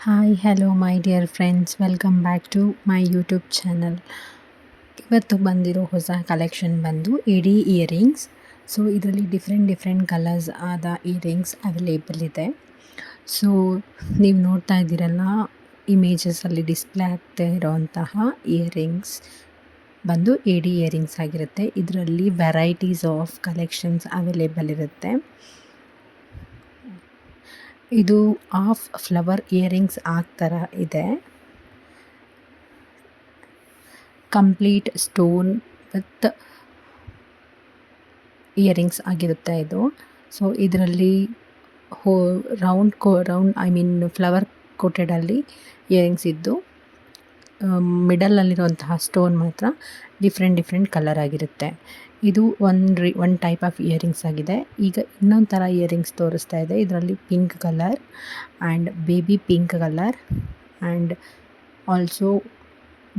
Hi hello my dear friends, welcome back to my YouTube channel. ಇವತ್ತು ಬಂದಿರೋ ಹೊಸ collection ಬಂದು ಎಡಿ ಇಯರಿಂಗ್ಸ್. ಸೊ ಇದರಲ್ಲಿ ಡಿಫ್ರೆಂಟ್ ಕಲರ್ಸ್ ಆದ ಇಯರಿಂಗ್ಸ್ ಅವೈಲೇಬಲ್ ಇದೆ. ಸೊ ನೀವು ನೋಡ್ತಾ ಇದ್ದೀರಲ್ಲ, ಇಮೇಜಸಲ್ಲಿ ಡಿಸ್ಪ್ಲೇ ಆಗ್ತಾ ಇರೋವಂತಹ ಇಯರಿಂಗ್ಸ್ ಬಂದು ಎಡಿ ಇಯರಿಂಗ್ಸ್ ಆಗಿರುತ್ತೆ. ಇದರಲ್ಲಿ ವೆರೈಟೀಸ್ ಆಫ್ ಕಲೆಕ್ಷನ್ಸ್ ಅವೈಲೇಬಲ್ ಇರುತ್ತೆ. ಇದು ಹಾಫ್ ಫ್ಲವರ್ ಇಯರಿಂಗ್ಸ್ ಥರ ಇದೆ. ಕಂಪ್ಲೀಟ್ ಸ್ಟೋನ್ ವಿತ್ ಇಯರಿಂಗ್ಸ್ ಆಗಿರುತ್ತೆ ಇದು. ಸೊ ಇದರಲ್ಲಿ ರೌಂಡ್ ಫ್ಲವರ್ ಕೋಟೆಡಲ್ಲಿ ಇಯರಿಂಗ್ಸ್ ಇದ್ದು, ಮಿಡಲಲ್ಲಿರುವಂತಹ ಸ್ಟೋನ್ ಮಾತ್ರ ಡಿಫ್ರೆಂಟ್ ಕಲರ್ ಆಗಿರುತ್ತೆ. ಇದು ಒನ್ ಟೈಪ್ ಆಫ್ ಇಯರಿಂಗ್ಸ್ ಆಗಿದೆ. ಈಗ ಇನ್ನೊಂದು ಥರ ಇಯರಿಂಗ್ಸ್ ತೋರಿಸ್ತಾ ಇದೆ. ಇದರಲ್ಲಿ pink colour and baby pink colour and also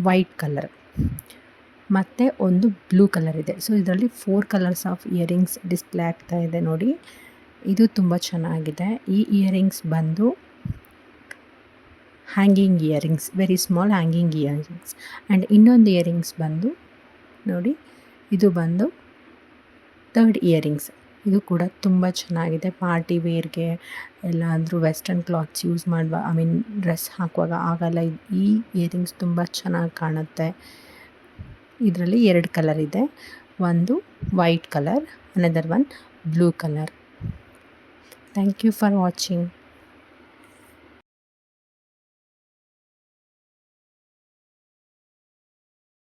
white colour ಮತ್ತು ಒಂದು ಬ್ಲೂ ಕಲರ್ ಇದೆ. ಸೊ ಇದರಲ್ಲಿ 4 ಕಲರ್ಸ್ ಆಫ್ ಇಯರಿಂಗ್ಸ್ ಡಿಸ್ಪ್ಲೇ ಆಗ್ತಾ ಇದೆ ನೋಡಿ. ಇದು ತುಂಬ ಚೆನ್ನಾಗಿದೆ. ಈ ಇಯರಿಂಗ್ಸ್ ಬಂದು hanging earrings, very small hanging earrings. And ಇನ್ನೊಂದು ಇಯರಿಂಗ್ಸ್ ಬಂದು ನೋಡಿ, ಇದು ಬಂದು ಥರ್ಡ್ ಇಯರಿಂಗ್ಸ್. ಇದು ಕೂಡ ತುಂಬ ಚೆನ್ನಾಗಿದೆ. ಪಾರ್ಟಿ ವೇರ್ಗೆ ಎಲ್ಲಾದರೂ ವೆಸ್ಟರ್ನ್ ಕ್ಲಾತ್ಸ್ ಯೂಸ್ ಡ್ರೆಸ್ ಹಾಕುವಾಗ ಆಗೆಲ್ಲ ಈ ಇಯರಿಂಗ್ಸ್ ತುಂಬ ಚೆನ್ನಾಗಿ ಕಾಣುತ್ತೆ. ಇದರಲ್ಲಿ 2 ಕಲರ್ ಇದೆ. ಒಂದು white colour, another one blue colour. Thank you for watching.